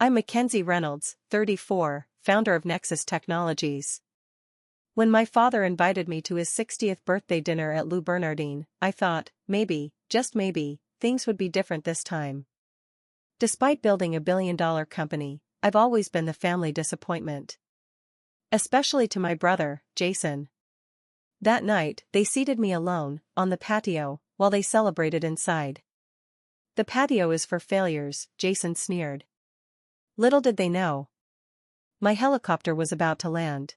I'm Mackenzie Reynolds, 34, founder of Nexus Technologies. When my father invited me to his 60th birthday dinner at Lou Bernardin, I thought, maybe, just maybe, things would be different this time. Despite building a billion-dollar company, I've always been the family disappointment. Especially to my brother, Jason. That night, they seated me alone, on the patio, while they celebrated inside. The patio is for failures, Jason sneered. Little did they know. My helicopter was about to land.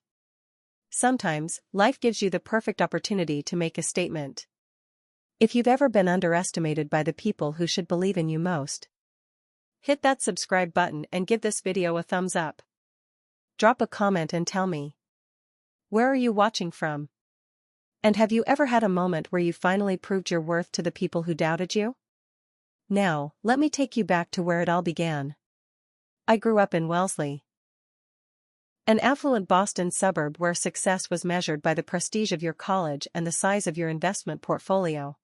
Sometimes, life gives you the perfect opportunity to make a statement. If you've ever been underestimated by the people who should believe in you most, hit that subscribe button and give this video a thumbs up. Drop a comment and tell me, where are you watching from? And have you ever had a moment where you finally proved your worth to the people who doubted you? Now, let me take you back to where it all began. I grew up in Wellesley, an affluent Boston suburb where success was measured by the prestige of your college and the size of your investment portfolio.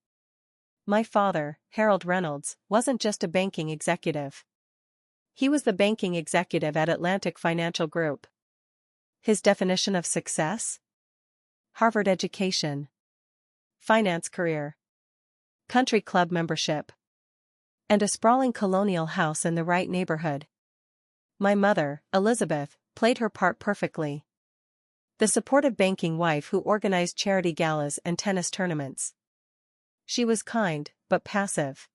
My father, Harold Reynolds, wasn't just a banking executive. He was the banking executive at Atlantic Financial Group. His definition of success? Harvard education, finance career, country club membership, and a sprawling colonial house in the right neighborhood. My mother, Elizabeth, played her part perfectly. The supportive banking wife who organized charity galas and tennis tournaments. She was kind, but passive.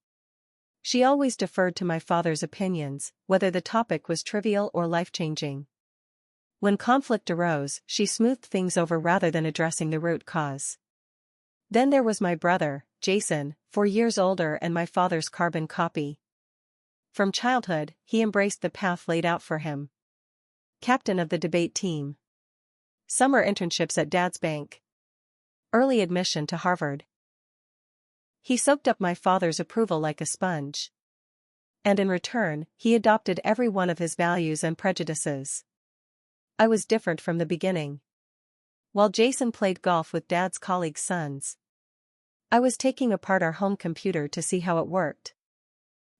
She always deferred to my father's opinions, whether the topic was trivial or life-changing. When conflict arose, she smoothed things over rather than addressing the root cause. Then there was my brother, Jason, 4 years older and my father's carbon copy. From childhood, he embraced the path laid out for him. Captain of the debate team. Summer internships at Dad's bank. Early admission to Harvard. He soaked up my father's approval like a sponge. And in return, he adopted every one of his values and prejudices. I was different from the beginning. While Jason played golf with Dad's colleagues' sons, I was taking apart our home computer to see how it worked.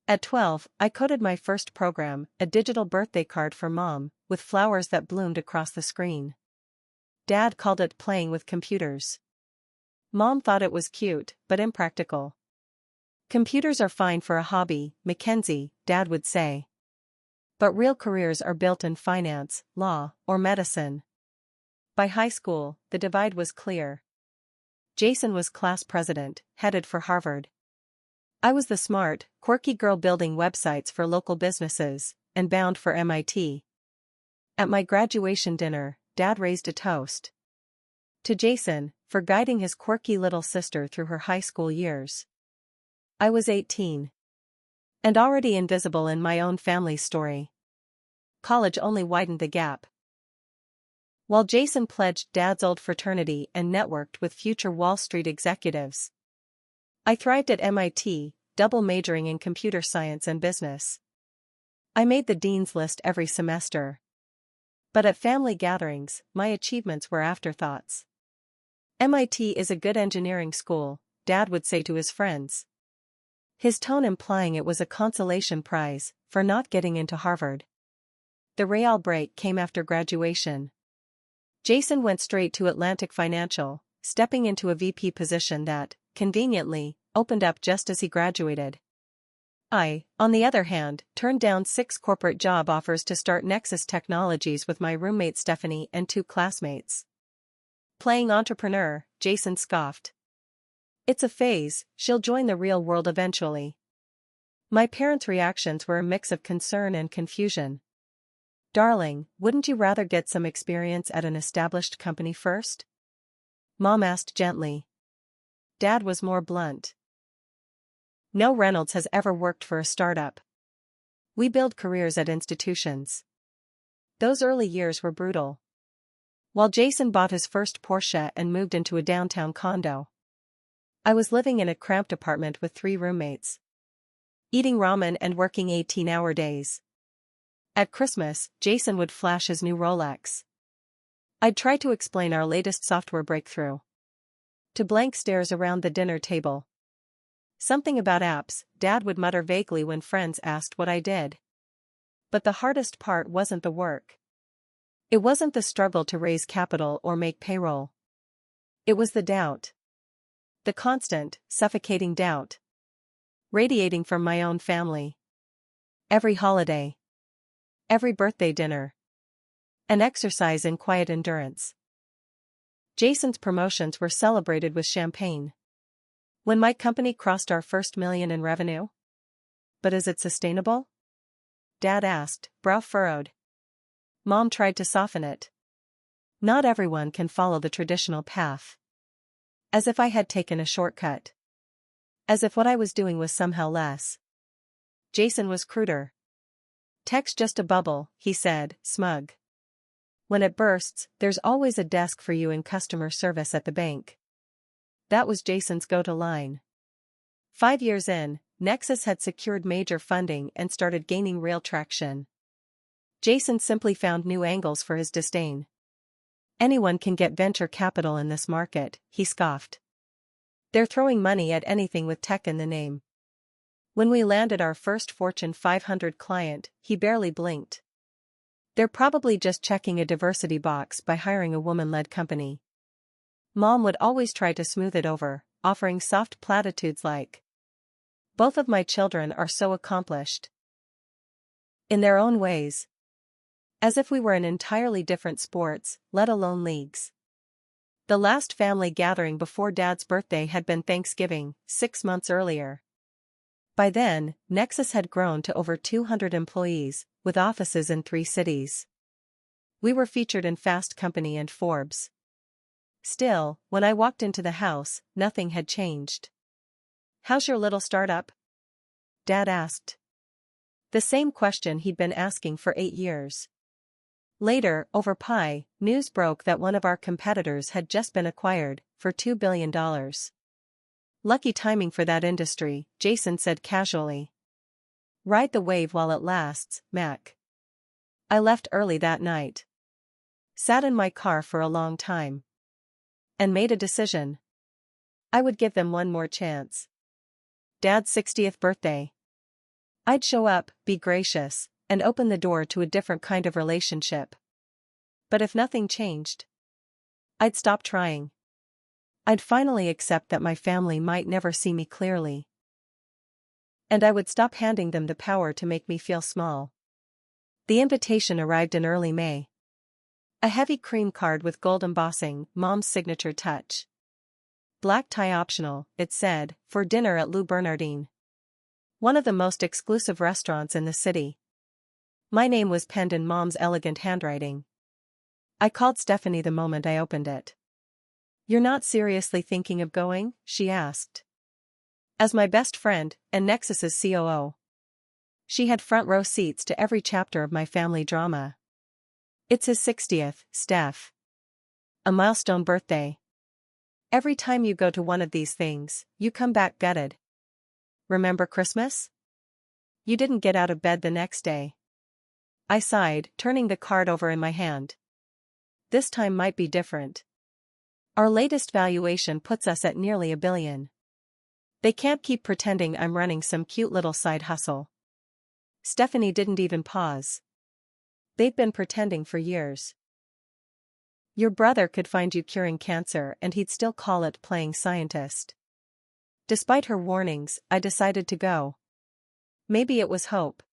At 12, I coded my first program, a digital birthday card for Mom, with flowers that bloomed across the screen. Dad called it playing with computers. Mom thought it was cute, but impractical. Computers are fine for a hobby, Mackenzie, Dad would say. But real careers are built in finance, law, or medicine. By high school, the divide was clear. Jason was class president, headed for Harvard. I was the smart, quirky girl building websites for local businesses, and bound for MIT. At my graduation dinner, Dad raised a toast to Jason, for guiding his quirky little sister through her high school years. I was 18. And already invisible in my own family's story. College only widened the gap. While Jason pledged Dad's old fraternity and networked with future Wall Street executives, I thrived at MIT, double majoring in computer science and business. I made the dean's list every semester. But at family gatherings, my achievements were afterthoughts. MIT is a good engineering school, Dad would say to his friends. His tone implying it was a consolation prize for not getting into Harvard. The real break came after graduation. Jason went straight to Atlantic Financial, stepping into a VP position that, conveniently, opened up just as he graduated. I, on the other hand, turned down 6 corporate job offers to start Nexus Technologies with my roommate Stephanie and 2 classmates. Playing entrepreneur, Jason scoffed. It's a phase, she'll join the real world eventually. My parents' reactions were a mix of concern and confusion. Darling, wouldn't you rather get some experience at an established company first? Mom asked gently. Dad was more blunt. No, Reynolds has ever worked for a startup. We build careers at institutions. Those early years were brutal. While Jason bought his first Porsche and moved into a downtown condo, I was living in a cramped apartment with 3 roommates, eating ramen and working 18-hour days. At Christmas, Jason would flash his new Rolex. I'd try to explain our latest software breakthrough to blank stares around the dinner table. Something about apps, Dad would mutter vaguely when friends asked what I did. But the hardest part wasn't the work. It wasn't the struggle to raise capital or make payroll. It was the doubt. The constant, suffocating doubt. Radiating from my own family. Every holiday. Every birthday dinner. An exercise in quiet endurance. Jason's promotions were celebrated with champagne. When my company crossed our first million in revenue? But is it sustainable? Dad asked, brow furrowed. Mom tried to soften it. Not everyone can follow the traditional path. As if I had taken a shortcut. As if what I was doing was somehow less. Jason was cruder. Tech's just a bubble, he said, smug. When it bursts, there's always a desk for you in customer service at the bank. That was Jason's go-to line. 5 years in, Nexus had secured major funding and started gaining real traction. Jason simply found new angles for his disdain. Anyone can get venture capital in this market, he scoffed. They're throwing money at anything with tech in the name. When we landed our first Fortune 500 client, he barely blinked. They're probably just checking a diversity box by hiring a woman-led company. Mom would always try to smooth it over, offering soft platitudes like, "Both of my children are so accomplished. In their own ways." As if we were in entirely different sports, let alone leagues. The last family gathering before Dad's birthday had been Thanksgiving, 6 months earlier. By then, Nexus had grown to over 200 employees, with offices in 3 cities. We were featured in Fast Company and Forbes. Still, when I walked into the house, nothing had changed. "How's your little startup?" Dad asked. The same question he'd been asking for 8 years. Later, over pie, news broke that one of our competitors had just been acquired, for $2 billion. Lucky timing for that industry, Jason said casually. Ride the wave while it lasts, Mac. I left early that night. Sat in my car for a long time. And made a decision. I would give them one more chance. Dad's 60th birthday. I'd show up, be gracious, and open the door to a different kind of relationship. But if nothing changed, I'd stop trying. I'd finally accept that my family might never see me clearly. And I would stop handing them the power to make me feel small. The invitation arrived in early May. A heavy cream card with gold embossing, Mom's signature touch. Black tie optional, it said, for dinner at Lou Bernardin. One of the most exclusive restaurants in the city. My name was penned in Mom's elegant handwriting. I called Stephanie the moment I opened it. "You're not seriously thinking of going?" she asked. As my best friend, and Nexus's COO. She had front row seats to every chapter of my family drama. "It's his 60th, Steph. A milestone birthday. Every time you go to one of these things, you come back gutted. Remember Christmas? You didn't get out of bed the next day." I sighed, turning the card over in my hand. This time might be different. Our latest valuation puts us at nearly $1 billion. They can't keep pretending I'm running some cute little side hustle. Stephanie didn't even pause. They've been pretending for years. Your brother could find you curing cancer and he'd still call it playing scientist. Despite her warnings, I decided to go. Maybe it was hope.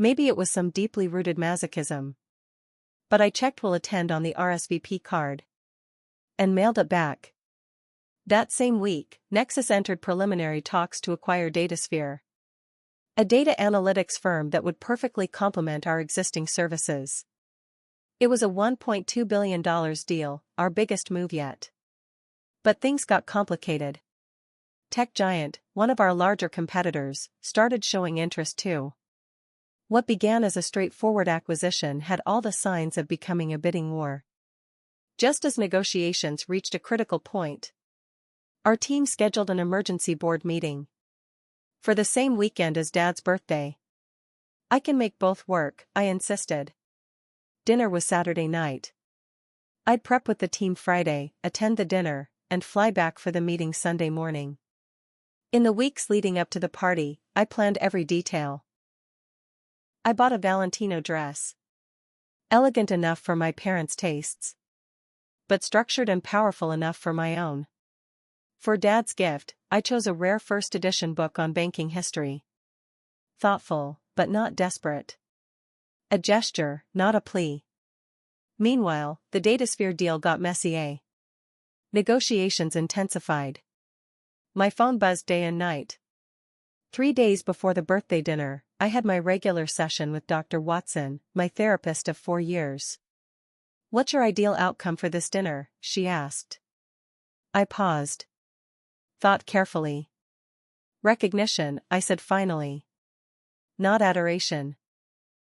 Maybe it was some deeply rooted masochism. But I checked will attend on the RSVP card. And mailed it back. That same week, Nexus entered preliminary talks to acquire Datasphere. A data analytics firm that would perfectly complement our existing services. It was a $1.2 billion deal, our biggest move yet. But things got complicated. Tech giant, one of our larger competitors, started showing interest too. What began as a straightforward acquisition had all the signs of becoming a bidding war. Just as negotiations reached a critical point, our team scheduled an emergency board meeting. For the same weekend as Dad's birthday. "I can make both work," I insisted. Dinner was Saturday night. I'd prep with the team Friday, attend the dinner, and fly back for the meeting Sunday morning. In the weeks leading up to the party, I planned every detail. I bought a Valentino dress. Elegant enough for my parents' tastes, but structured and powerful enough for my own. For Dad's gift, I chose a rare first edition book on banking history. Thoughtful, but not desperate. A gesture, not a plea. Meanwhile, the Datasphere deal got messy. Negotiations intensified. My phone buzzed day and night. 3 days before the birthday dinner, I had my regular session with Dr. Watson, my therapist of 4 years. "What's your ideal outcome for this dinner?" she asked. I paused. Thought carefully. "Recognition," I said finally. "Not adoration.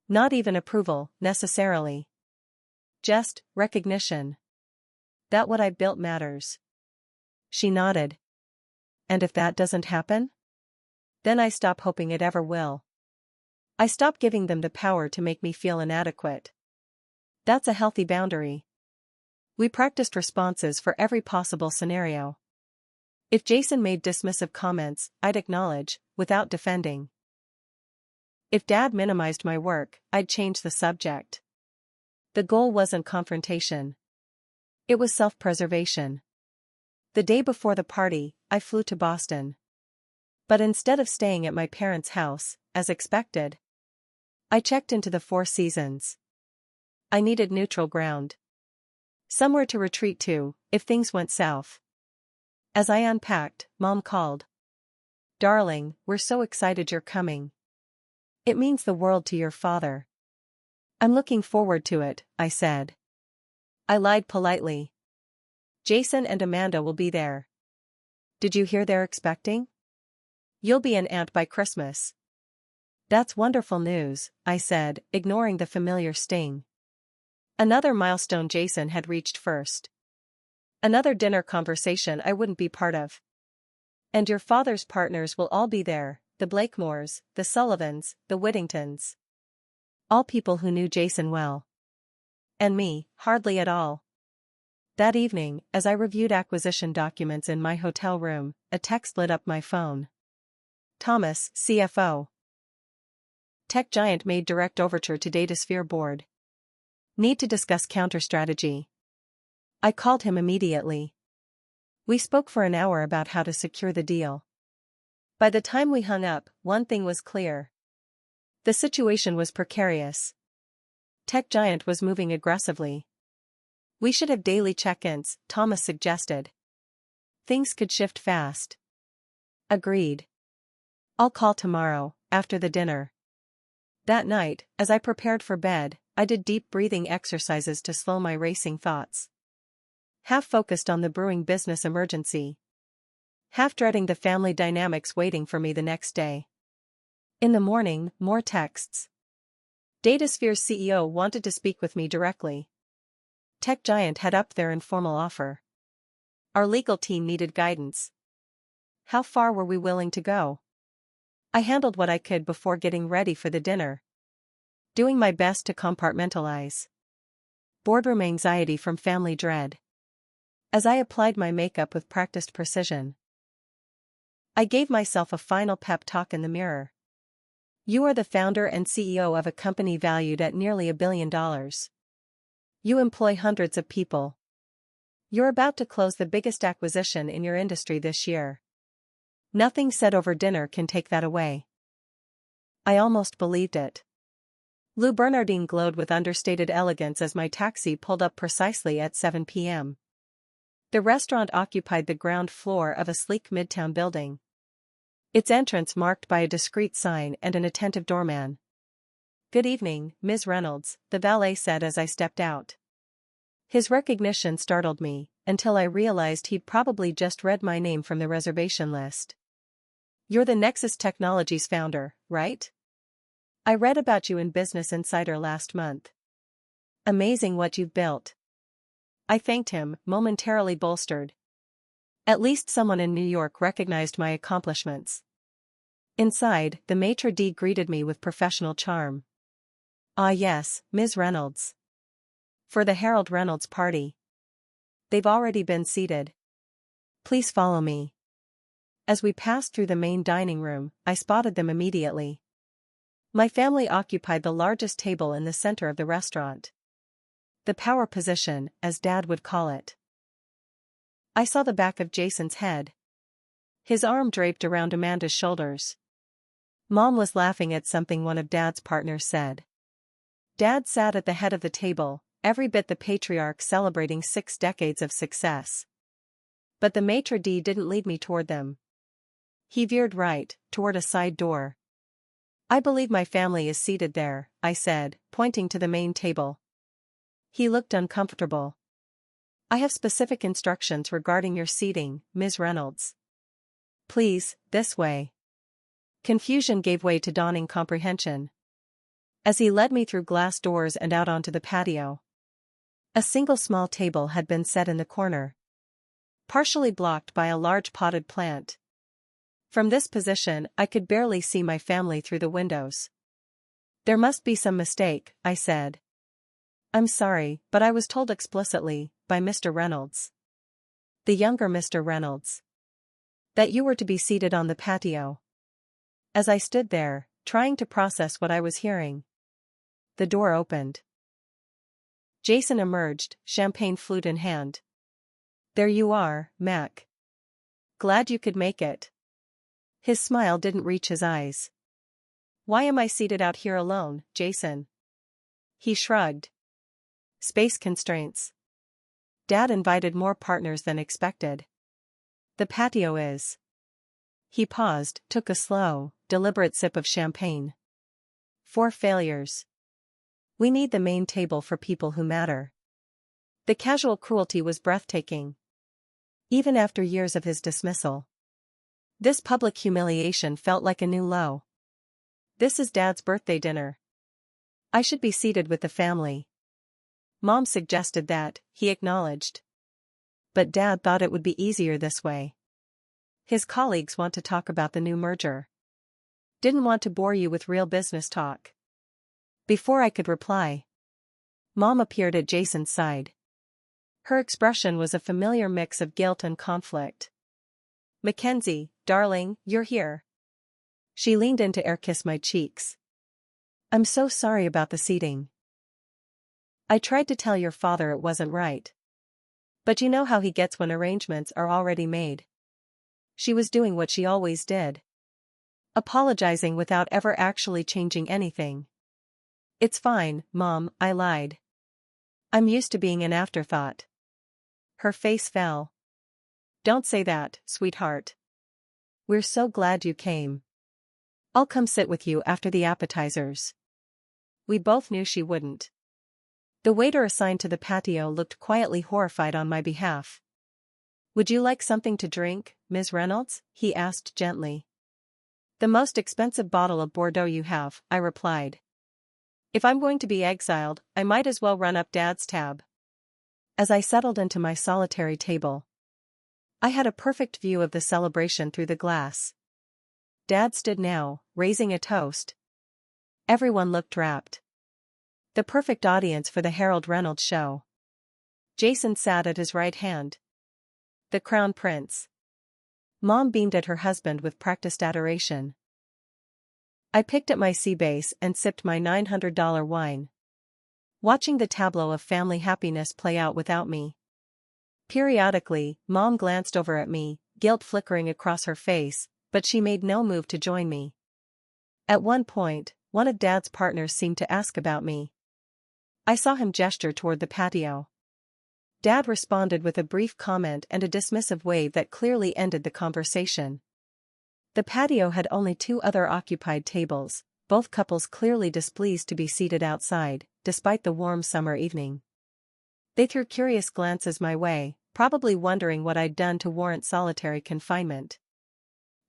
Not even approval, necessarily. Just recognition. That what I built matters." She nodded. "And if that doesn't happen?" "Then I stop hoping it ever will. I stop giving them the power to make me feel inadequate." That's a healthy boundary. We practiced responses for every possible scenario. If Jason made dismissive comments, I'd acknowledge, without defending. If Dad minimized my work, I'd change the subject. The goal wasn't confrontation. It was self-preservation. The day before the party, I flew to Boston. But instead of staying at my parents' house, as expected, I checked into the Four Seasons. I needed neutral ground. Somewhere to retreat to, if things went south. As I unpacked, Mom called. "Darling, we're so excited you're coming. It means the world to your father." "I'm looking forward to it," I said. I lied politely. "Jason and Amanda will be there." "Did you hear they're expecting?" "You'll be an aunt by Christmas." "That's wonderful news," I said, ignoring the familiar sting. Another milestone Jason had reached first. Another dinner conversation I wouldn't be part of. "And your father's partners will all be there, the Blakemores, the Sullivans, the Whittingtons." All people who knew Jason well. And me, hardly at all. That evening, as I reviewed acquisition documents in my hotel room, a text lit up my phone. "Thomas, CFO. Tech giant made direct overture to Datasphere board. Need to discuss counter-strategy." I called him immediately. We spoke for an hour about how to secure the deal. By the time we hung up, one thing was clear. The situation was precarious. Tech giant was moving aggressively. "We should have daily check-ins," Thomas suggested. "Things could shift fast." Agreed. "I'll call tomorrow, after the dinner." That night, as I prepared for bed, I did deep breathing exercises to slow my racing thoughts. Half focused on the brewing business emergency. Half dreading the family dynamics waiting for me the next day. In the morning, more texts. Datasphere's CEO wanted to speak with me directly. Tech giant had upped their informal offer. Our legal team needed guidance. How far were we willing to go? I handled what I could before getting ready for the dinner. Doing my best to compartmentalize boardroom anxiety from family dread. As I applied my makeup with practiced precision, I gave myself a final pep talk in the mirror. "You are the founder and CEO of a company valued at nearly $1 billion. You employ hundreds of people. You're about to close the biggest acquisition in your industry this year. Nothing said over dinner can take that away." I almost believed it. Lou Bernardine glowed with understated elegance as my taxi pulled up precisely at 7 p.m. The restaurant occupied the ground floor of a sleek midtown building. Its entrance marked by a discreet sign and an attentive doorman. "Good evening, Ms. Reynolds," the valet said as I stepped out. His recognition startled me, until I realized he'd probably just read my name from the reservation list. "You're the Nexus Technologies founder, right? I read about you in Business Insider last month. Amazing what you've built." I thanked him, momentarily bolstered. At least someone in New York recognized my accomplishments. Inside, the maitre d' greeted me with professional charm. "Ah yes, Ms. Reynolds. For the Harold Reynolds party. They've already been seated. Please follow me." As we passed through the main dining room, I spotted them immediately. My family occupied the largest table in the center of the restaurant. The power position, as Dad would call it. I saw the back of Jason's head. His arm draped around Amanda's shoulders. Mom was laughing at something one of Dad's partners said. Dad sat at the head of the table, every bit the patriarch celebrating 6 decades of success. But the maitre d' didn't lead me toward them. He veered right, toward a side door. I believe my family is seated there, I said, pointing to the main table. He looked uncomfortable. I have specific instructions regarding your seating, Ms. Reynolds. Please, this way. Confusion gave way to dawning comprehension. As he led me through glass doors and out onto the patio. A single small table had been set in the corner, partially blocked by a large potted plant. From this position, I could barely see my family through the windows. There must be some mistake, I said. I'm sorry, but I was told explicitly, by Mr. Reynolds. The younger Mr. Reynolds. That you were to be seated on the patio. As I stood there, trying to process what I was hearing. The door opened. Jason emerged, champagne flute in hand. There you are, Mac. Glad you could make it. His smile didn't reach his eyes. Why am I seated out here alone, Jason? He shrugged. Space constraints. Dad invited more partners than expected. The patio is. He paused, took a slow, deliberate sip of champagne. 4 failures. We need the main table for people who matter. The casual cruelty was breathtaking. Even after years of his dismissal. This public humiliation felt like a new low. This is Dad's birthday dinner. I should be seated with the family. Mom suggested that, he acknowledged. But Dad thought it would be easier this way. His colleagues want to talk about the new merger. Didn't want to bore you with real business talk. Before I could reply, Mom appeared at Jason's side. Her expression was a familiar mix of guilt and conflict. Mackenzie, darling, you're here. She leaned in to air-kiss my cheeks. I'm so sorry about the seating. I tried to tell your father it wasn't right. But you know how he gets when arrangements are already made. She was doing what she always did. Apologizing without ever actually changing anything. It's fine, Mom, I lied. I'm used to being an afterthought. Her face fell. Don't say that, sweetheart. We're so glad you came. I'll come sit with you after the appetizers. We both knew she wouldn't. The waiter assigned to the patio looked quietly horrified on my behalf. Would you like something to drink, Ms. Reynolds? He asked gently. The most expensive bottle of Bordeaux you have, I replied. If I'm going to be exiled, I might as well run up Dad's tab. As I settled into my solitary table, I had a perfect view of the celebration through the glass. Dad stood now, raising a toast. Everyone looked rapt. The perfect audience for the Harold Reynolds show. Jason sat at his right hand. The Crown Prince. Mom beamed at her husband with practiced adoration. I picked at my sea bass and sipped my $900 wine. Watching the tableau of family happiness play out without me. Periodically, Mom glanced over at me, guilt flickering across her face, but she made no move to join me. At one point, one of Dad's partners seemed to ask about me. I saw him gesture toward the patio. Dad responded with a brief comment and a dismissive wave that clearly ended the conversation. The patio had only 2 other occupied tables, both couples clearly displeased to be seated outside, despite the warm summer evening. They threw curious glances my way, probably wondering what I'd done to warrant solitary confinement.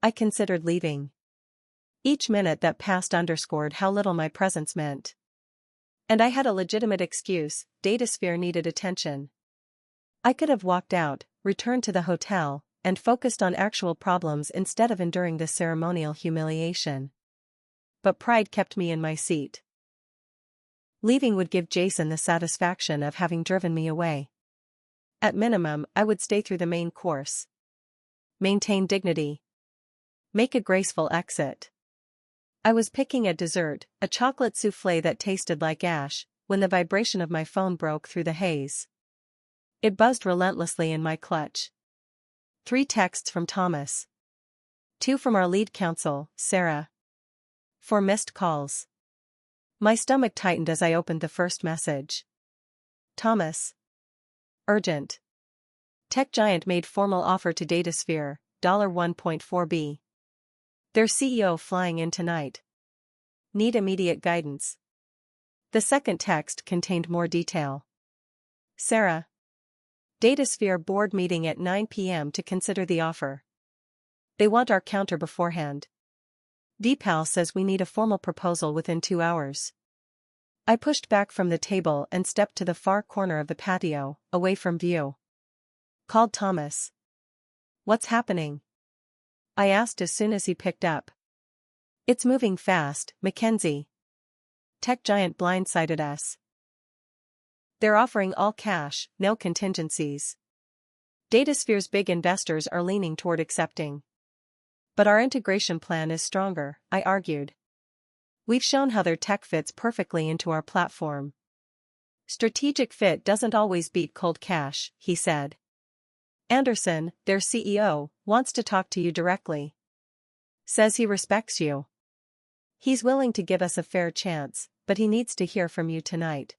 I considered leaving. Each minute that passed underscored how little my presence meant. And I had a legitimate excuse, Datasphere needed attention. I could have walked out, returned to the hotel, and focused on actual problems instead of enduring this ceremonial humiliation. But pride kept me in my seat. Leaving would give Jason the satisfaction of having driven me away. At minimum, I would stay through the main course. Maintain dignity. Make a graceful exit. I was picking at dessert, a chocolate souffle that tasted like ash, when the vibration of my phone broke through the haze. It buzzed relentlessly in my clutch. 3 texts from Thomas. 2 from our lead counsel, Sarah. 4 missed calls. My stomach tightened as I opened the first message. Thomas. Urgent. Tech giant made formal offer to Datasphere, $1.4 billion. Their CEO flying in tonight. Need immediate guidance. The second text contained more detail. Sarah. Datasphere board meeting at 9 p.m. to consider the offer. They want our counter beforehand. Deepal says we need a formal proposal within 2 hours. I pushed back from the table and stepped to the far corner of the patio, away from view. Called Thomas. What's happening? I asked as soon as he picked up. It's moving fast, Mackenzie. Tech giant blindsided us. They're offering all cash, no contingencies. Datasphere's big investors are leaning toward accepting. But our integration plan is stronger, I argued. We've shown how their tech fits perfectly into our platform. Strategic fit doesn't always beat cold cash, he said. Anderson, their CEO, wants to talk to you directly. Says he respects you. He's willing to give us a fair chance, but he needs to hear from you tonight.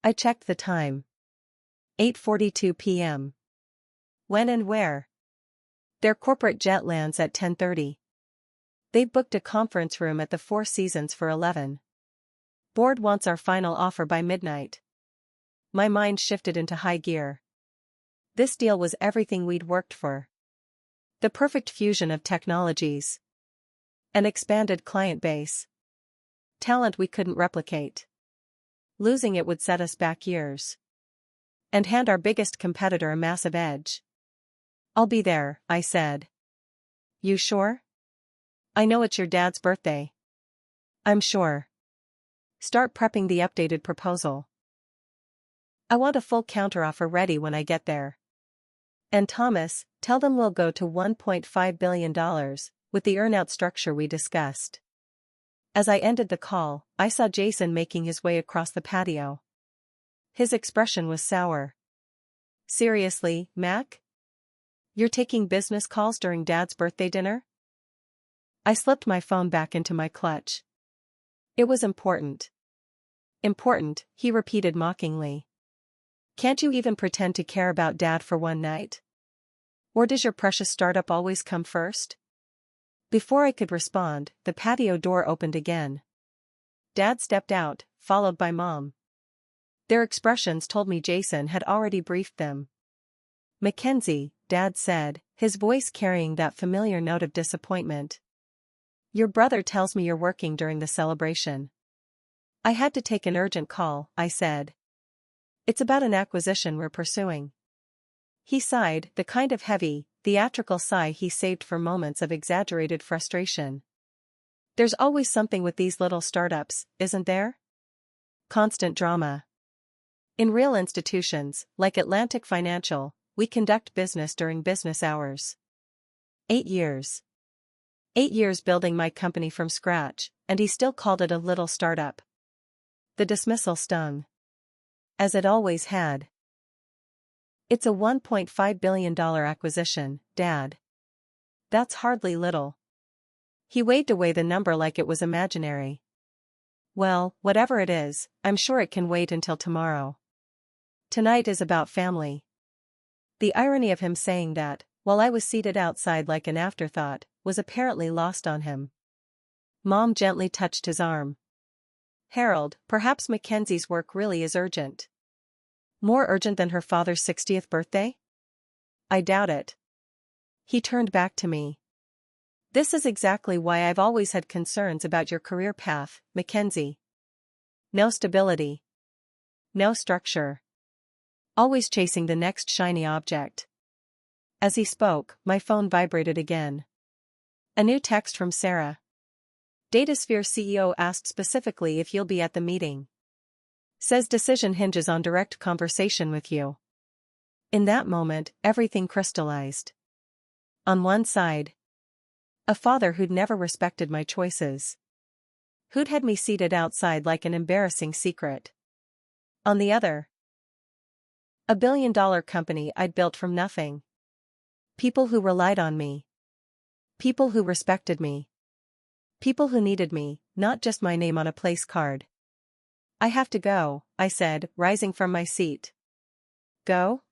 I checked the time. 8:42 p.m. When and where? Their corporate jet lands at 10:30. They've booked a conference room at the Four Seasons for 11. Board wants our final offer by midnight. My mind shifted into high gear. This deal was everything we'd worked for. The perfect fusion of technologies. An expanded client base. Talent we couldn't replicate. Losing it would set us back years. And hand our biggest competitor a massive edge. I'll be there, I said. You sure? I know it's your dad's birthday. I'm sure. Start prepping the updated proposal. I want a full counteroffer ready when I get there. And Thomas, tell them we'll go to $1.5 billion, with the earnout structure we discussed. As I ended the call, I saw Jason making his way across the patio. His expression was sour. Seriously, Mac? You're taking business calls during Dad's birthday dinner? I slipped my phone back into my clutch. It was important. Important, he repeated mockingly. Can't you even pretend to care about Dad for one night? Or does your precious startup always come first? Before I could respond, the patio door opened again. Dad stepped out, followed by Mom. Their expressions told me Jason had already briefed them. Mackenzie, Dad said, his voice carrying that familiar note of disappointment. Your brother tells me you're working during the celebration. I had to take an urgent call, I said. It's about an acquisition we're pursuing. He sighed, the kind of heavy, theatrical sigh he saved for moments of exaggerated frustration. There's always something with these little startups, isn't there? Constant drama. In real institutions, like Atlantic Financial, we conduct business during business hours. 8 years. 8 years building my company from scratch, and he still called it a little startup. The dismissal stung. As it always had. It's a $1.5 billion acquisition, Dad. That's hardly little. He waved away the number like it was imaginary. Well, whatever it is, I'm sure it can wait until tomorrow. Tonight is about family. The irony of him saying that, while I was seated outside like an afterthought, was apparently lost on him. Mom gently touched his arm. Harold, perhaps Mackenzie's work really is urgent. More urgent than her father's 60th birthday? I doubt it. He turned back to me. This is exactly why I've always had concerns about your career path, Mackenzie. No stability. No structure. Always chasing the next shiny object. As he spoke, my phone vibrated again. A new text from Sarah. Datasphere CEO asked specifically if you'll be at the meeting. Says decision hinges on direct conversation with you. In that moment, everything crystallized. On one side, a father who'd never respected my choices. Who'd had me seated outside like an embarrassing secret? On the other, a billion-dollar company I'd built from nothing. People who relied on me. People who respected me. People who needed me, not just my name on a place card. I have to go, I said, rising from my seat. Go?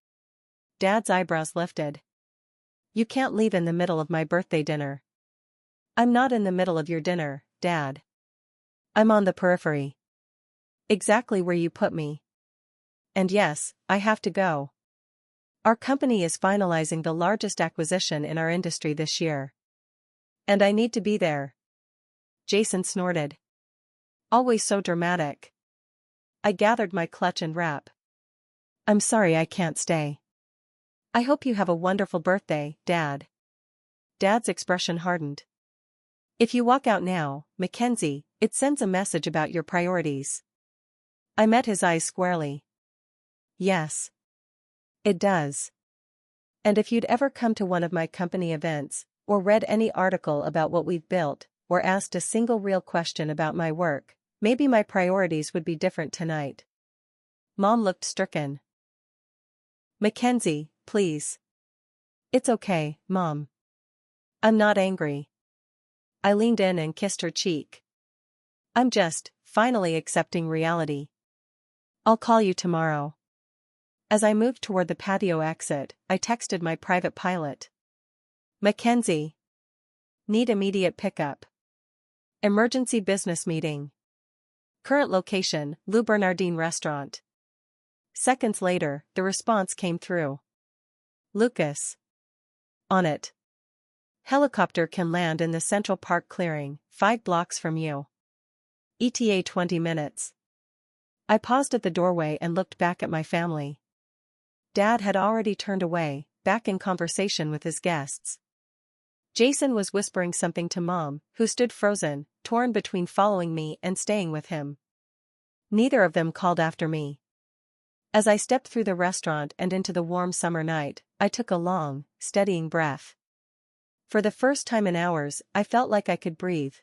Dad's eyebrows lifted. You can't leave in the middle of my birthday dinner. I'm not in the middle of your dinner, Dad. I'm on the periphery. Exactly where you put me. And yes, I have to go. Our company is finalizing the largest acquisition in our industry this year. And I need to be there. Jason snorted. Always so dramatic. I gathered my clutch and wrap. I'm sorry I can't stay. I hope you have a wonderful birthday, Dad. Dad's expression hardened. If you walk out now, Mackenzie, it sends a message about your priorities. I met his eyes squarely. Yes. It does. And if you'd ever come to one of my company events, or read any article about what we've built, or asked a single real question about my work, maybe my priorities would be different tonight. Mom looked stricken. Mackenzie, please. It's okay, Mom. I'm not angry. I leaned in and kissed her cheek. I'm just, finally accepting reality. I'll call you tomorrow. As I moved toward the patio exit, I texted my private pilot. Mackenzie. Need immediate pickup. Emergency business meeting. Current location, Lou Bernardin Restaurant. Seconds later, the response came through. Lucas. On it. Helicopter can land in the Central Park clearing, 5 blocks from you. ETA 20 minutes. I paused at the doorway and looked back at my family. Dad had already turned away, back in conversation with his guests. Jason was whispering something to Mom, who stood frozen, torn between following me and staying with him. Neither of them called after me. As I stepped through the restaurant and into the warm summer night, I took a long, steadying breath. For the first time in hours, I felt like I could breathe.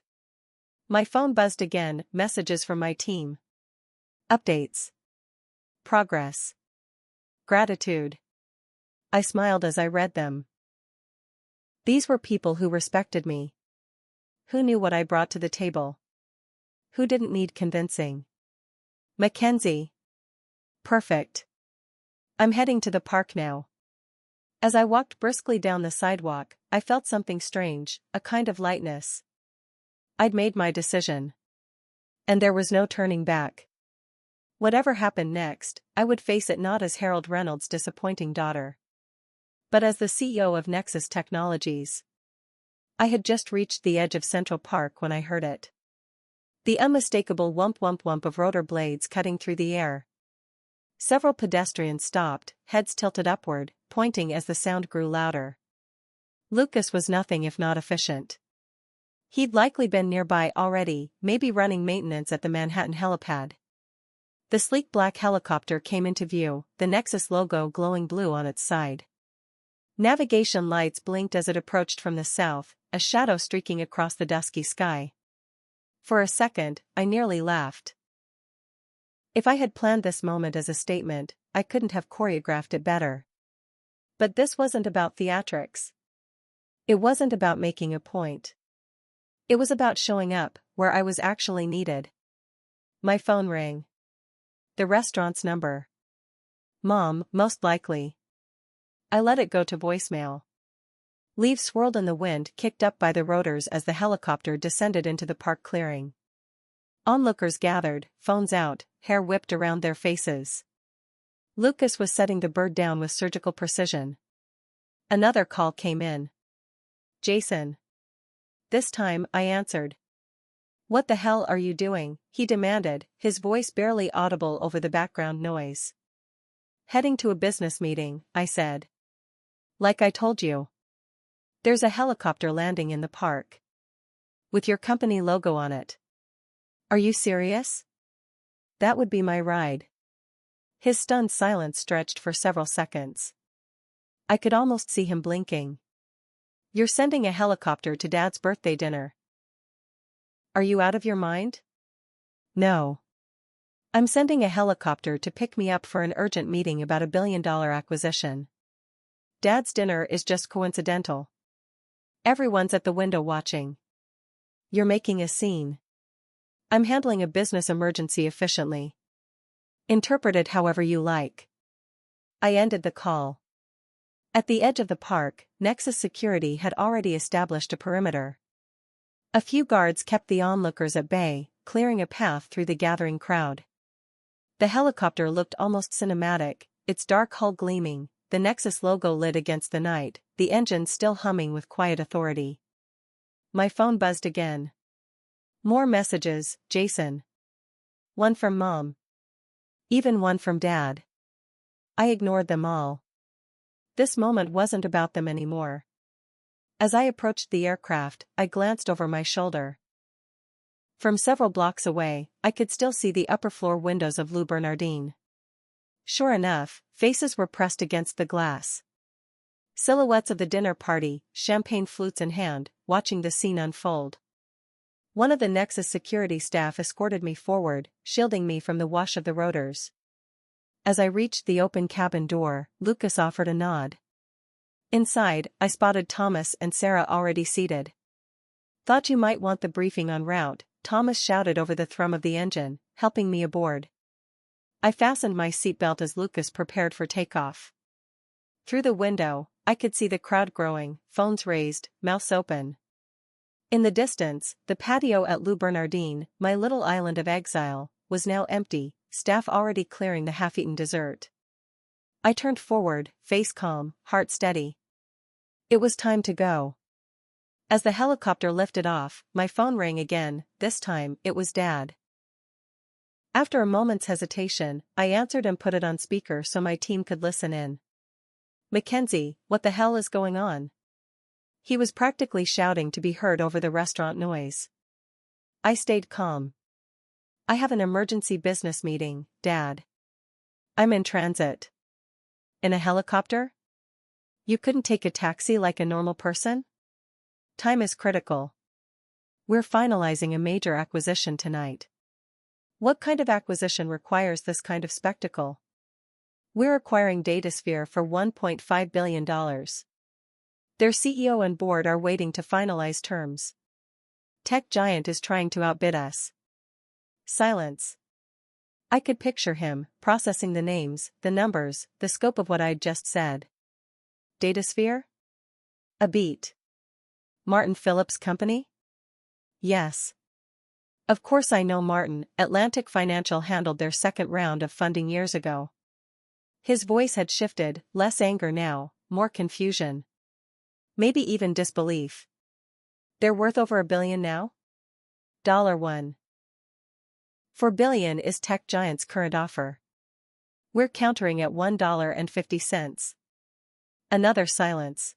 My phone buzzed again, messages from my team. Updates. Progress. Gratitude. I smiled as I read them. These were people who respected me. Who knew what I brought to the table. Who didn't need convincing. Mackenzie. Perfect. I'm heading to the park now. As I walked briskly down the sidewalk, I felt something strange, a kind of lightness. I'd made my decision. And there was no turning back. Whatever happened next, I would face it not as Harold Reynolds' disappointing daughter, but as the CEO of Nexus Technologies. I had just reached the edge of Central Park when I heard it. The unmistakable whump whump whump of rotor blades cutting through the air. Several pedestrians stopped, heads tilted upward, pointing as the sound grew louder. Lucas was nothing if not efficient. He'd likely been nearby already, maybe running maintenance at the Manhattan helipad. The sleek black helicopter came into view, the Nexus logo glowing blue on its side. Navigation lights blinked as it approached from the south, a shadow streaking across the dusky sky. For a second, I nearly laughed. If I had planned this moment as a statement, I couldn't have choreographed it better. But this wasn't about theatrics. It wasn't about making a point. It was about showing up, where I was actually needed. My phone rang. The restaurant's number. Mom, most likely. I let it go to voicemail. Leaves swirled in the wind, kicked up by the rotors as the helicopter descended into the park clearing. Onlookers gathered, phones out, hair whipped around their faces. Lucas was setting the bird down with surgical precision. Another call came in. Jason. This time, I answered. What the hell are you doing? He demanded, his voice barely audible over the background noise. Heading to a business meeting, I said. Like I told you. There's a helicopter landing in the park. With your company logo on it. Are you serious? That would be my ride. His stunned silence stretched for several seconds. I could almost see him blinking. You're sending a helicopter to Dad's birthday dinner. Are you out of your mind? No. I'm sending a helicopter to pick me up for an urgent meeting about $1 billion acquisition. Dad's dinner is just coincidental. Everyone's at the window watching. You're making a scene. I'm handling a business emergency efficiently. Interpret it however you like. I ended the call. At the edge of the park, Nexus Security had already established a perimeter. A few guards kept the onlookers at bay, clearing a path through the gathering crowd. The helicopter looked almost cinematic, its dark hull gleaming, the Nexus logo lit against the night, the engine still humming with quiet authority. My phone buzzed again. More messages, Jason. One from Mom. Even one from Dad. I ignored them all. This moment wasn't about them anymore. As I approached the aircraft, I glanced over my shoulder. From several blocks away, I could still see the upper floor windows of Le Bernardin. Sure enough, faces were pressed against the glass. Silhouettes of the dinner party, champagne flutes in hand, watching the scene unfold. One of the Nexus security staff escorted me forward, shielding me from the wash of the rotors. As I reached the open cabin door, Lucas offered a nod. Inside, I spotted Thomas and Sarah already seated. Thought you might want the briefing en route, Thomas shouted over the thrum of the engine, helping me aboard. I fastened my seatbelt as Lucas prepared for takeoff. Through the window, I could see the crowd growing, phones raised, mouths open. In the distance, the patio at Le Bernardin, my little island of exile, was now empty, staff already clearing the half-eaten dessert. I turned forward, face calm, heart steady. It was time to go. As the helicopter lifted off, my phone rang again, this time it was Dad. After a moment's hesitation, I answered and put it on speaker so my team could listen in. Mackenzie, what the hell is going on? He was practically shouting to be heard over the restaurant noise. I stayed calm. I have an emergency business meeting, Dad. I'm in transit. In a helicopter? You couldn't take a taxi like a normal person? Time is critical. We're finalizing a major acquisition tonight. What kind of acquisition requires this kind of spectacle? We're acquiring Datasphere for $1.5 billion. Their CEO and board are waiting to finalize terms. Tech giant is trying to outbid us. Silence. I could picture him, processing the names, the numbers, the scope of what I'd just said. Datasphere? A beat. Martin Phillips Company? Yes. Of course I know Martin. Atlantic Financial handled their second round of funding years ago. His voice had shifted, less anger now, more confusion. Maybe even disbelief. They're worth over $1 billion now? $1. $4 billion is tech giant's current offer. We're countering at $1.50. Another silence.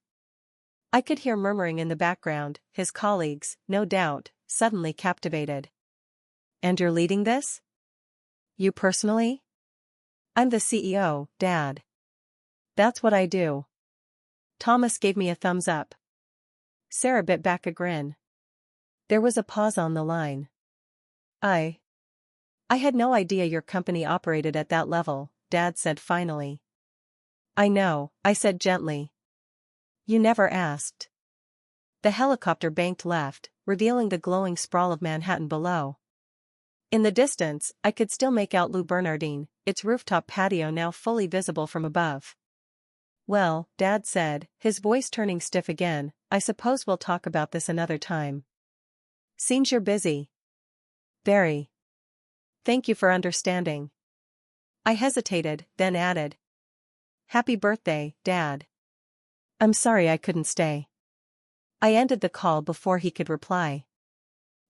I could hear murmuring in the background, his colleagues, no doubt, suddenly captivated. And you're leading this? You personally? I'm the CEO, Dad. That's what I do. Thomas gave me a thumbs up. Sarah bit back a grin. There was a pause on the line. I had no idea your company operated at that level, Dad said finally. I know, I said gently. You never asked. The helicopter banked left, revealing the glowing sprawl of Manhattan below. In the distance, I could still make out Le Bernardin, its rooftop patio now fully visible from above. Well, Dad said, his voice turning stiff again, I suppose we'll talk about this another time. Seems you're busy. Very. Thank you for understanding. I hesitated, then added. Happy birthday, Dad. I'm sorry I couldn't stay. I ended the call before he could reply.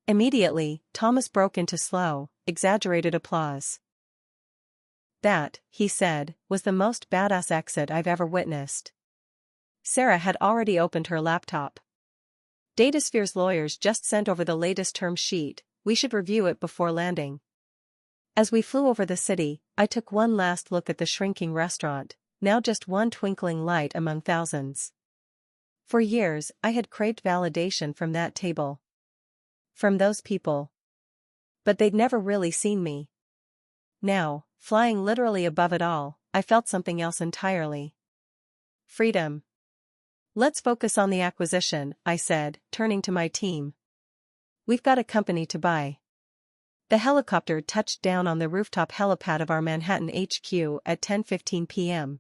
Immediately, Thomas broke into slow, exaggerated applause. That, he said, was the most badass exit I've ever witnessed. Sarah had already opened her laptop. Datasphere's lawyers just sent over the latest term sheet, we should review it before landing. As we flew over the city, I took one last look at the shrinking restaurant, now just one twinkling light among thousands. For years, I had craved validation from that table. From those people. But they'd never really seen me. Now, flying literally above it all, I felt something else entirely. Freedom. Let's focus on the acquisition, I said, turning to my team. We've got a company to buy. The helicopter touched down on the rooftop helipad of our Manhattan HQ at 10:15 p.m.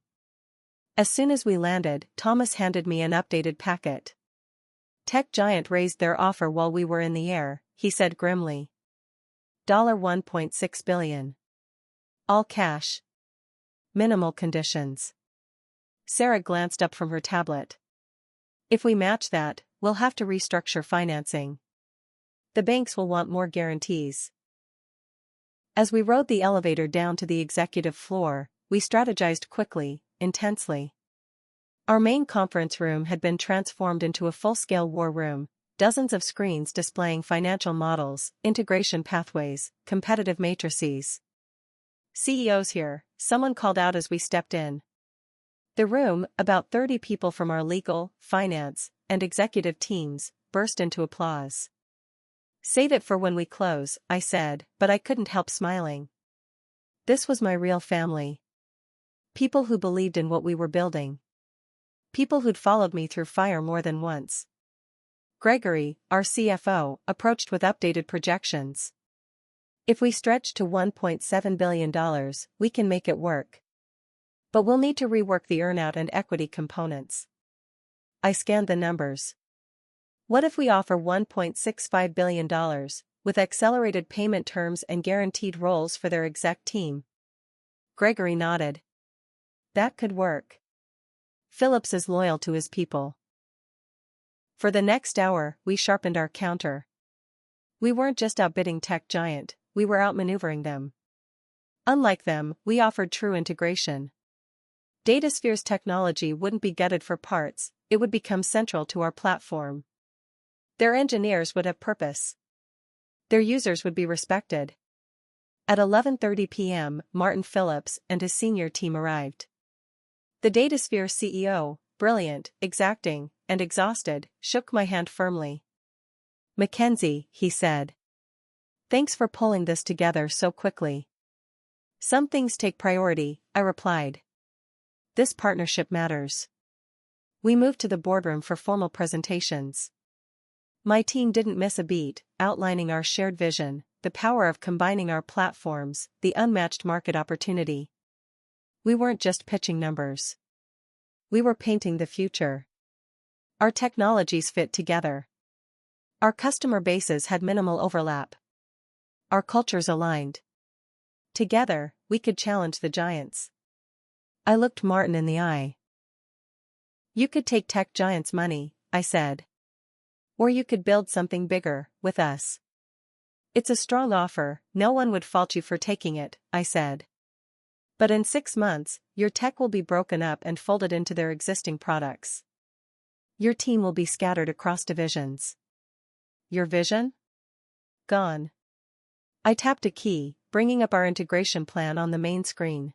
As soon as we landed, Thomas handed me an updated packet. Tech Giant raised their offer while we were in the air, he said grimly. $1.6 billion. All cash. Minimal conditions. Sarah glanced up from her tablet. If we match that, we'll have to restructure financing. The banks will want more guarantees. As we rode the elevator down to the executive floor, we strategized quickly, intensely. Our main conference room had been transformed into a full-scale war room, dozens of screens displaying financial models, integration pathways, competitive matrices. CEOs here, someone called out as we stepped in. The room, about 30 people from our legal, finance, and executive teams, burst into applause. Save it for when we close, I said, but I couldn't help smiling. This was my real family. People who believed in what we were building. People who'd followed me through fire more than once. Gregory, our CFO, approached with updated projections. If we stretch to $1.7 billion, we can make it work. But we'll need to rework the earnout and equity components. I scanned the numbers. What if we offer $1.65 billion, with accelerated payment terms and guaranteed roles for their exec team? Gregory nodded. That could work. Phillips is loyal to his people. For the next hour, we sharpened our counter. We weren't just outbidding Tech Giant, we were outmaneuvering them. Unlike them, we offered true integration. DataSphere's technology wouldn't be gutted for parts, it would become central to our platform. Their engineers would have purpose. Their users would be respected. At 11:30 p.m., Martin Phillips and his senior team arrived. The DataSphere CEO, brilliant, exacting, and exhausted, shook my hand firmly. Mackenzie, he said. Thanks for pulling this together so quickly. Some things take priority, I replied. This partnership matters. We moved to the boardroom for formal presentations. My team didn't miss a beat, outlining our shared vision, the power of combining our platforms, the unmatched market opportunity. We weren't just pitching numbers. We were painting the future. Our technologies fit together. Our customer bases had minimal overlap. Our cultures aligned. Together, we could challenge the giants. I looked Martin in the eye. You could take Tech Giant's money, I said. Or you could build something bigger, with us. It's a strong offer, no one would fault you for taking it, I said. But in 6 months, your tech will be broken up and folded into their existing products. Your team will be scattered across divisions. Your vision? Gone. I tapped a key, bringing up our integration plan on the main screen.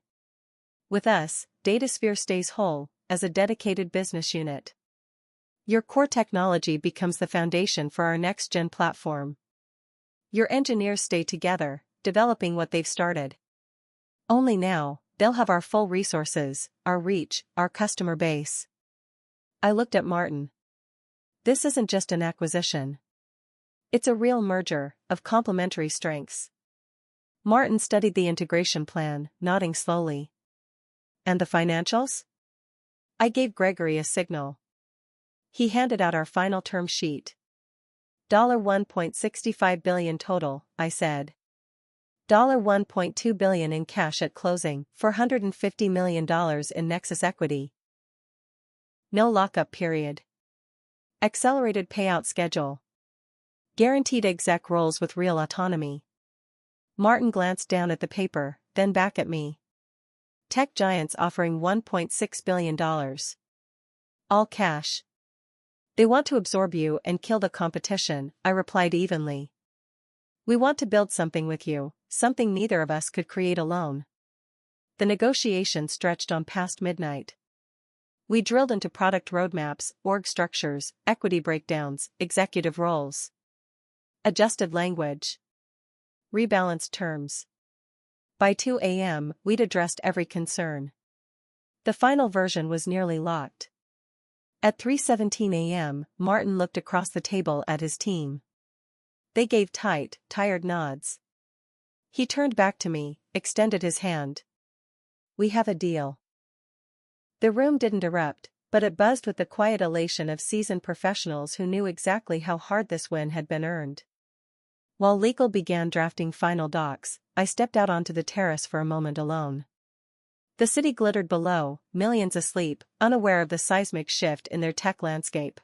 With us, DataSphere stays whole, as a dedicated business unit. Your core technology becomes the foundation for our next-gen platform. Your engineers stay together, developing what they've started. Only now, they'll have our full resources, our reach, our customer base. I looked at Martin. This isn't just an acquisition. It's a real merger, of complementary strengths. Martin studied the integration plan, nodding slowly. And the financials? I gave Gregory a signal. He handed out our final term sheet. $1.65 billion total, I said. $1.2 billion in cash at closing, $450 million in Nexus equity. No lockup period. Accelerated payout schedule. Guaranteed exec roles with real autonomy. Martin glanced down at the paper, then back at me. Tech Giants offering $1.6 billion. All cash. They want to absorb you and kill the competition, I replied evenly. We want to build something with you, something neither of us could create alone. The negotiation stretched on past midnight. We drilled into product roadmaps, org structures, equity breakdowns, executive roles. Adjusted language. Rebalanced terms. By 2 a.m., we'd addressed every concern. The final version was nearly locked. At 3:17 a.m., Martin looked across the table at his team. They gave tight, tired nods. He turned back to me, extended his hand. "We have a deal." The room didn't erupt, but it buzzed with the quiet elation of seasoned professionals who knew exactly how hard this win had been earned. While legal began drafting final docs, I stepped out onto the terrace for a moment alone. The city glittered below, millions asleep, unaware of the seismic shift in their tech landscape.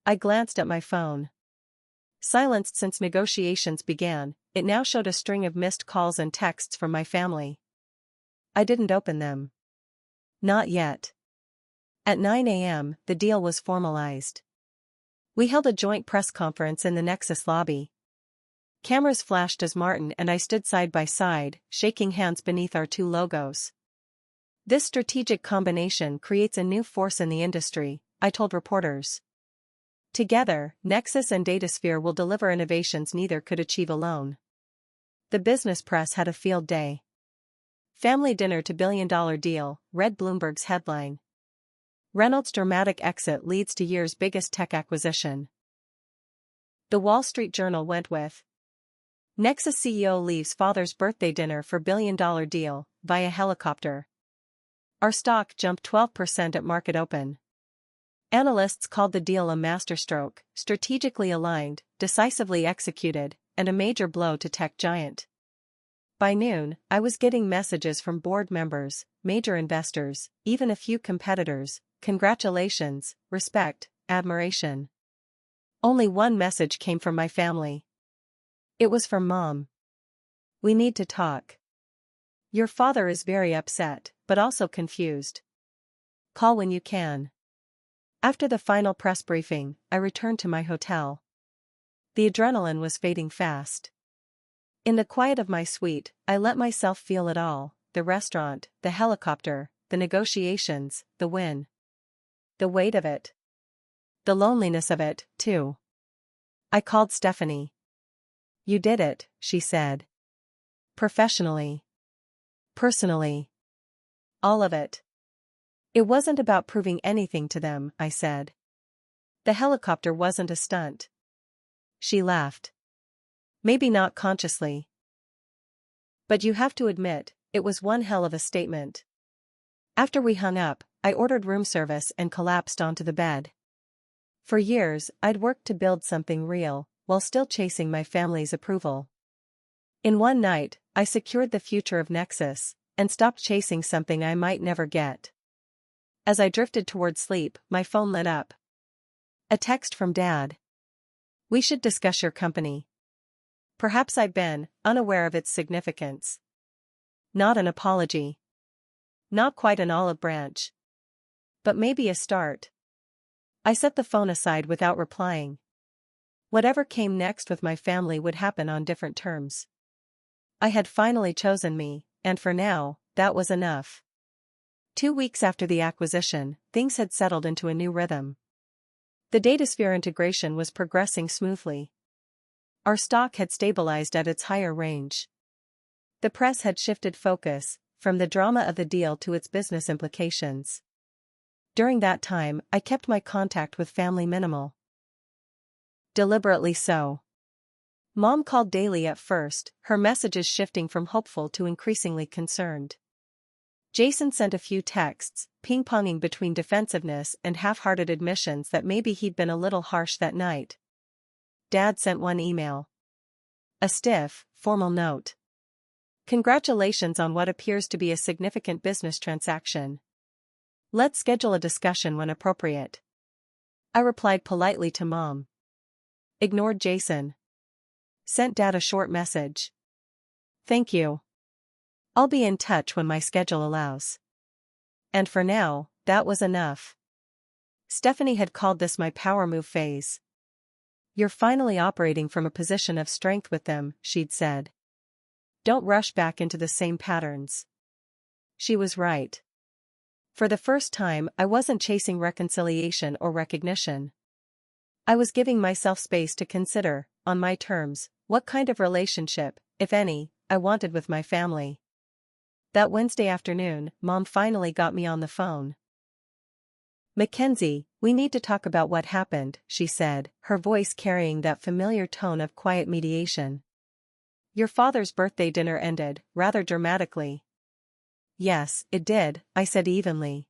I glanced at my phone. Silenced since negotiations began, it now showed a string of missed calls and texts from my family. I didn't open them. Not yet. At 9 a.m., the deal was formalized. We held a joint press conference in the Nexus lobby. Cameras flashed as Martin and I stood side by side, shaking hands beneath our two logos. "This strategic combination creates a new force in the industry," I told reporters. "Together, Nexus and Datasphere will deliver innovations neither could achieve alone." The business press had a field day. "Family dinner to billion-dollar deal," read Bloomberg's headline. "Reynolds' dramatic exit leads to year's biggest tech acquisition." The Wall Street Journal went with, "Nexus CEO leaves father's birthday dinner for billion-dollar deal, via helicopter." Our stock jumped 12% at market open. Analysts called the deal a masterstroke, strategically aligned, decisively executed, and a major blow to tech giant. By noon, I was getting messages from board members, major investors, even a few competitors: congratulations, respect, admiration. Only one message came from my family. It was from Mom. "We need to talk. Your father is very upset, but also confused. Call when you can." After the final press briefing, I returned to my hotel. The adrenaline was fading fast. In the quiet of my suite, I let myself feel it all: the restaurant, the helicopter, the negotiations, the win. The weight of it. The loneliness of it, too. I called Stephanie. "You did it," she said. "Professionally. Personally. All of it." "It wasn't about proving anything to them," I said. "The helicopter wasn't a stunt." She laughed. "Maybe not consciously. But you have to admit, it was one hell of a statement." After we hung up, I ordered room service and collapsed onto the bed. For years, I'd worked to build something real, while still chasing my family's approval. In one night, I secured the future of Nexus, and stopped chasing something I might never get. As I drifted toward sleep, my phone lit up. A text from Dad. "We should discuss your company." Perhaps I'd been unaware of its significance. Not an apology. Not quite an olive branch. But maybe a start. I set the phone aside without replying. Whatever came next with my family would happen on different terms. I had finally chosen me, and for now, that was enough. 2 weeks after the acquisition, things had settled into a new rhythm. The Datasphere integration was progressing smoothly. Our stock had stabilized at its higher range. The press had shifted focus from the drama of the deal to its business implications. During that time, I kept my contact with family minimal. Deliberately so. Mom called daily at first, her messages shifting from hopeful to increasingly concerned. Jason sent a few texts, ping-ponging between defensiveness and half-hearted admissions that maybe he'd been a little harsh that night. Dad sent one email. A stiff, formal note. "Congratulations on what appears to be a significant business transaction. Let's schedule a discussion when appropriate." I replied politely to Mom. Ignored Jason. Sent Dad a short message. "Thank you. I'll be in touch when my schedule allows." And for now, that was enough. Stephanie had called this my power move phase. "You're finally operating from a position of strength with them," she'd said. "Don't rush back into the same patterns." She was right. For the first time, I wasn't chasing reconciliation or recognition. I was giving myself space to consider, on my terms, what kind of relationship, if any, I wanted with my family. That Wednesday afternoon, Mom finally got me on the phone. "Mackenzie, we need to talk about what happened," she said, her voice carrying that familiar tone of quiet mediation. "Your father's birthday dinner ended, rather dramatically." "Yes, it did," I said evenly.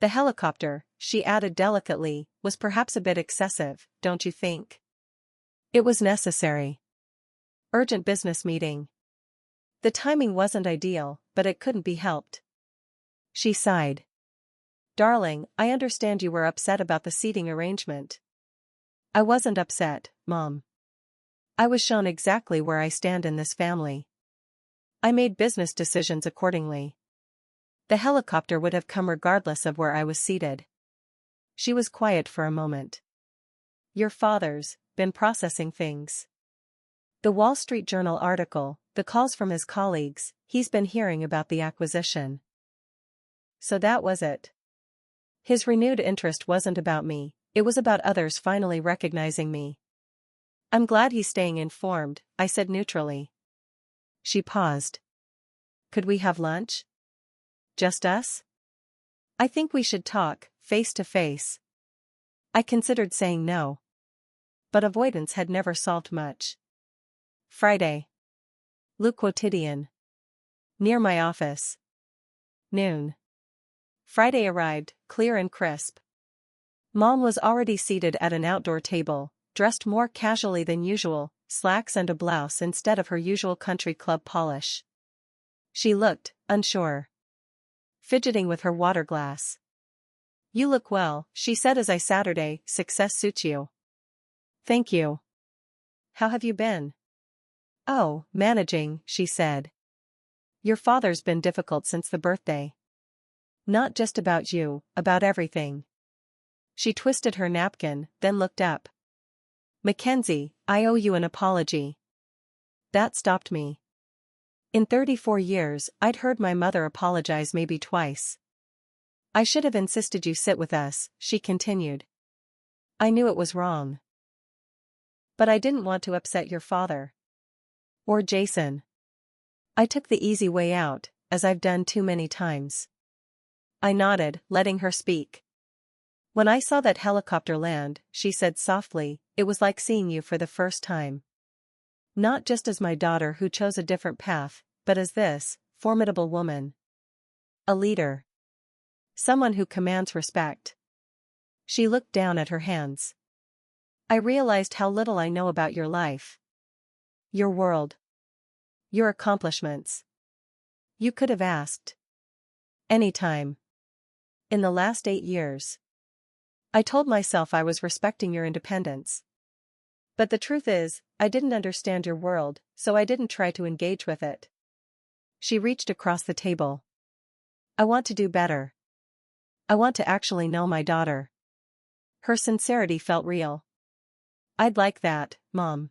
"The helicopter," she added delicately, "was perhaps a bit excessive, don't you think?" "It was necessary. Urgent business meeting. The timing wasn't ideal, but it couldn't be helped." She sighed. "Darling, I understand you were upset about the seating arrangement." "I wasn't upset, Mom. I was shown exactly where I stand in this family. I made business decisions accordingly. The helicopter would have come regardless of where I was seated." She was quiet for a moment. "Your father's been processing things. The Wall Street Journal article, the calls from his colleagues, he's been hearing about the acquisition." So that was it. His renewed interest wasn't about me, it was about others finally recognizing me. "I'm glad he's staying informed," I said neutrally. She paused. "Could we have lunch? Just us? I think we should talk, face to face." I considered saying no. But avoidance had never solved much. Friday. Le Quotidien. Near my office. Noon. Friday arrived, clear and crisp. Mom was already seated at an outdoor table, dressed more casually than usual, slacks and a blouse instead of her usual country club polish. She looked unsure, fidgeting with her water glass. "You look well," she said as I Saturday, "success suits you." "Thank you. How have you been?" "Oh, managing," she said. "Your father's been difficult since the birthday. Not just about you, about everything." She twisted her napkin, then looked up. "Mackenzie, I owe you an apology." That stopped me. In 34 years, I'd heard my mother apologize maybe twice. "I should have insisted you sit with us," she continued. "I knew it was wrong. But I didn't want to upset your father. Or Jason. I took the easy way out, as I've done too many times." I nodded, letting her speak. "When I saw that helicopter land," she said softly, "it was like seeing you for the first time. Not just as my daughter who chose a different path, but as this formidable woman. A leader. Someone who commands respect." She looked down at her hands. "I realized how little I know about your life. Your world. Your accomplishments. You could have asked. Anytime. In the last 8 years. I told myself I was respecting your independence. But the truth is, I didn't understand your world, so I didn't try to engage with it." She reached across the table. "I want to do better. I want to actually know my daughter." Her sincerity felt real. "I'd like that, Mom."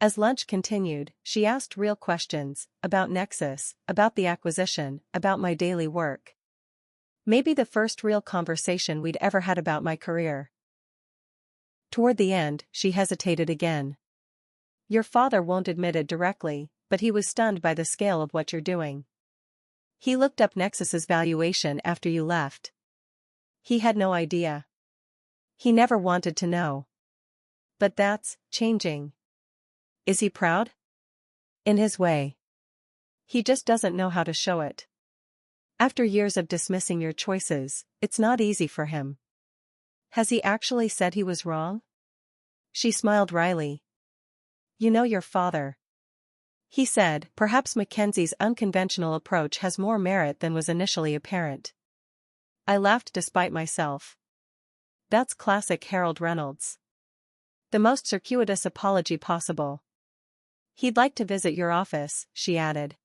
As lunch continued, she asked real questions, about Nexus, about the acquisition, about my daily work. Maybe the first real conversation we'd ever had about my career. Toward the end, she hesitated again. "Your father won't admit it directly, but he was stunned by the scale of what you're doing. He looked up Nexus's valuation after you left. He had no idea. He never wanted to know. But that's changing. Is he proud?" "In his way. He just doesn't know how to show it. After years of dismissing your choices, it's not easy for him." "Has he actually said he was wrong?" She smiled wryly. "You know your father. He said, perhaps Mackenzie's unconventional approach has more merit than was initially apparent." I laughed despite myself. That's classic Harold Reynolds. The most circuitous apology possible. "He'd like to visit your office," she added.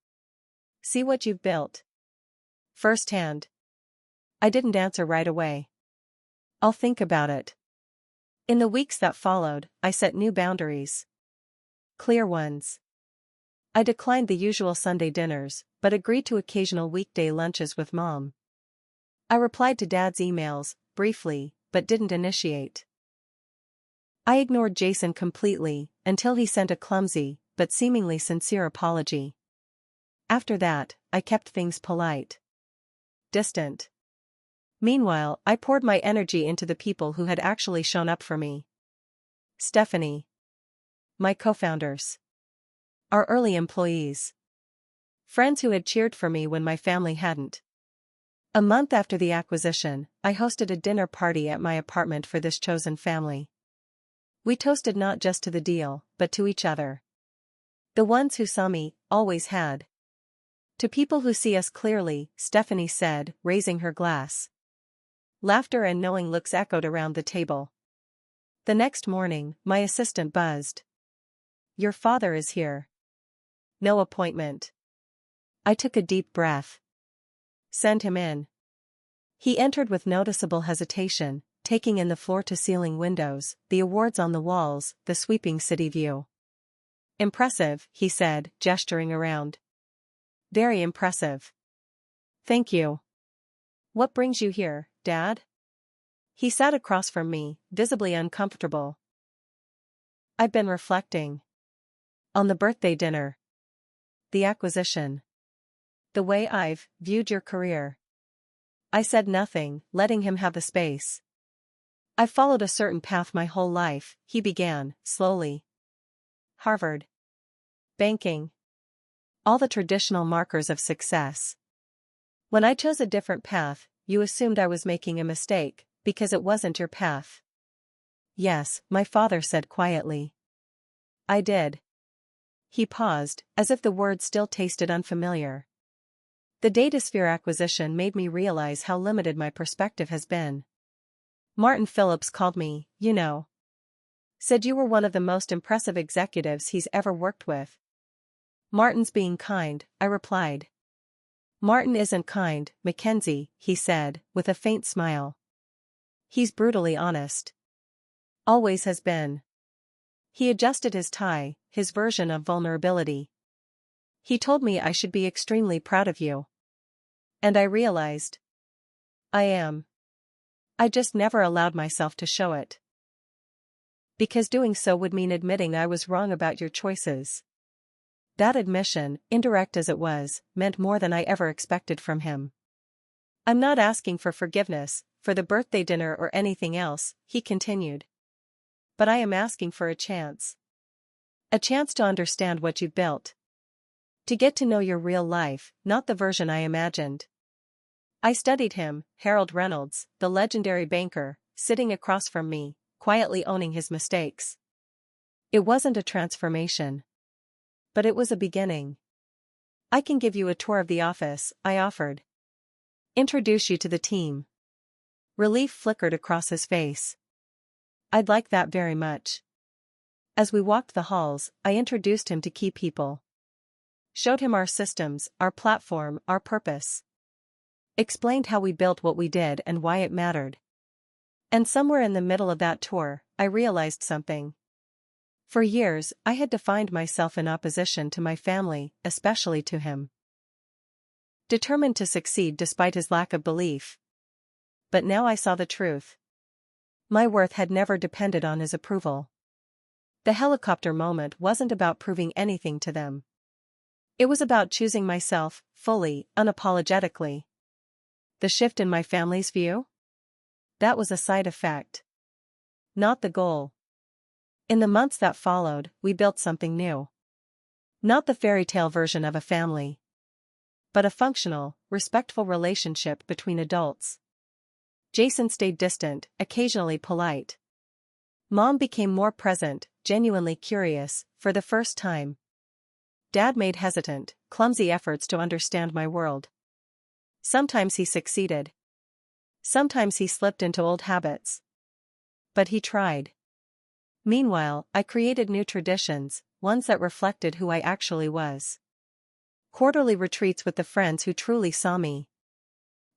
"See what you've built. Firsthand." I didn't answer right away. "I'll think about it." In the weeks that followed, I set new boundaries. Clear ones. I declined the usual Sunday dinners, but agreed to occasional weekday lunches with Mom. I replied to Dad's emails, briefly, but didn't initiate. I ignored Jason completely, until he sent a clumsy, but seemingly sincere apology. After that, I kept things polite. Distant. Meanwhile, I poured my energy into the people who had actually shown up for me. Stephanie. My co-founders. Our early employees. Friends who had cheered for me when my family hadn't. A month after the acquisition, I hosted a dinner party at my apartment for this chosen family. We toasted not just to the deal, but to each other. The ones who saw me, always had. To people who see us clearly, Stephanie said, raising her glass. Laughter and knowing looks echoed around the table. The next morning, my assistant buzzed. Your father is here. No appointment. I took a deep breath. Send him in. He entered with noticeable hesitation, taking in the floor-to-ceiling windows, the awards on the walls, the sweeping city view. Impressive, he said, gesturing around. Very impressive. Thank you. What brings you here, Dad? He sat across from me, visibly uncomfortable. I've been reflecting. On the birthday dinner. The acquisition. The way I've viewed your career. I said nothing, letting him have the space. I've followed a certain path my whole life, he began, slowly. Harvard. Banking. All the traditional markers of success. When I chose a different path, you assumed I was making a mistake, because it wasn't your path. Yes, my father said quietly. I did. He paused, as if the words still tasted unfamiliar. The Datasphere acquisition made me realize how limited my perspective has been. Martin Phillips called me, you know. Said you were one of the most impressive executives he's ever worked with. Martin's being kind, I replied. Martin isn't kind, Mackenzie, he said, with a faint smile. He's brutally honest. Always has been. He adjusted his tie, his version of vulnerability. He told me I should be extremely proud of you. And I realized. I am. I just never allowed myself to show it. Because doing so would mean admitting I was wrong about your choices. That admission, indirect as it was, meant more than I ever expected from him. I'm not asking for forgiveness, for the birthday dinner or anything else, he continued. But I am asking for a chance. A chance to understand what you've built. To get to know your real life, not the version I imagined. I studied him, Harold Reynolds, the legendary banker, sitting across from me, quietly owning his mistakes. It wasn't a transformation. But it was a beginning. I can give you a tour of the office, I offered. Introduce you to the team. Relief flickered across his face. I'd like that very much. As we walked the halls, I introduced him to key people. Showed him our systems, our platform, our purpose. Explained how we built what we did and why it mattered. And somewhere in the middle of that tour, I realized something. For years, I had defined myself in opposition to my family, especially to him. Determined to succeed despite his lack of belief. But now I saw the truth. My worth had never depended on his approval. The helicopter moment wasn't about proving anything to them. It was about choosing myself, fully, unapologetically. The shift in my family's view? That was a side effect. Not the goal. In the months that followed, we built something new. Not the fairy tale version of a family. But a functional, respectful relationship between adults. Jason stayed distant, occasionally polite. Mom became more present, genuinely curious, for the first time. Dad made hesitant, clumsy efforts to understand my world. Sometimes he succeeded. Sometimes he slipped into old habits. But he tried. Meanwhile, I created new traditions, ones that reflected who I actually was. Quarterly retreats with the friends who truly saw me.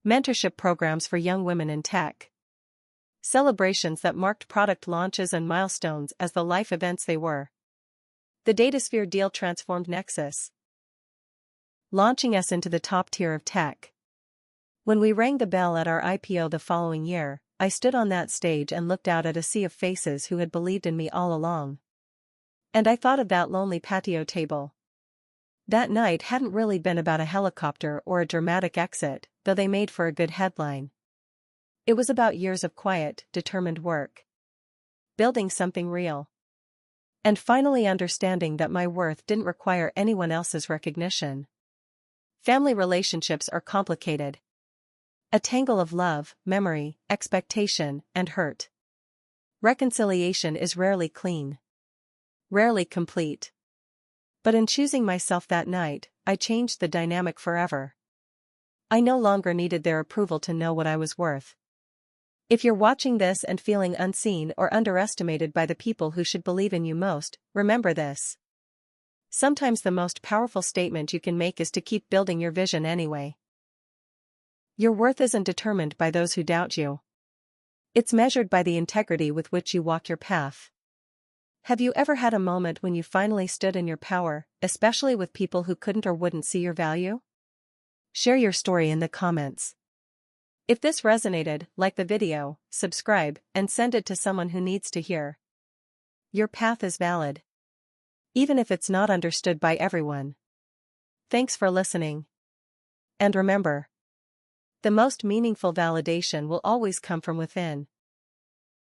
Mentorship programs for young women in tech. Celebrations that marked product launches and milestones as the life events they were. The Datasphere deal transformed Nexus, launching us into the top tier of tech. When we rang the bell at our IPO the following year, I stood on that stage and looked out at a sea of faces who had believed in me all along. And I thought of that lonely patio table. That night hadn't really been about a helicopter or a dramatic exit, though they made for a good headline. It was about years of quiet, determined work. Building something real. And finally understanding that my worth didn't require anyone else's recognition. Family relationships are complicated. A tangle of love, memory, expectation, and hurt. Reconciliation is rarely clean. Rarely complete. But in choosing myself that night, I changed the dynamic forever. I no longer needed their approval to know what I was worth. If you're watching this and feeling unseen or underestimated by the people who should believe in you most, remember this. Sometimes the most powerful statement you can make is to keep building your vision anyway. Your worth isn't determined by those who doubt you. It's measured by the integrity with which you walk your path. Have you ever had a moment when you finally stood in your power, especially with people who couldn't or wouldn't see your value? Share your story in the comments. If this resonated, like the video, subscribe, and send it to someone who needs to hear. Your path is valid. Even if it's not understood by everyone. Thanks for listening. And remember, the most meaningful validation will always come from within.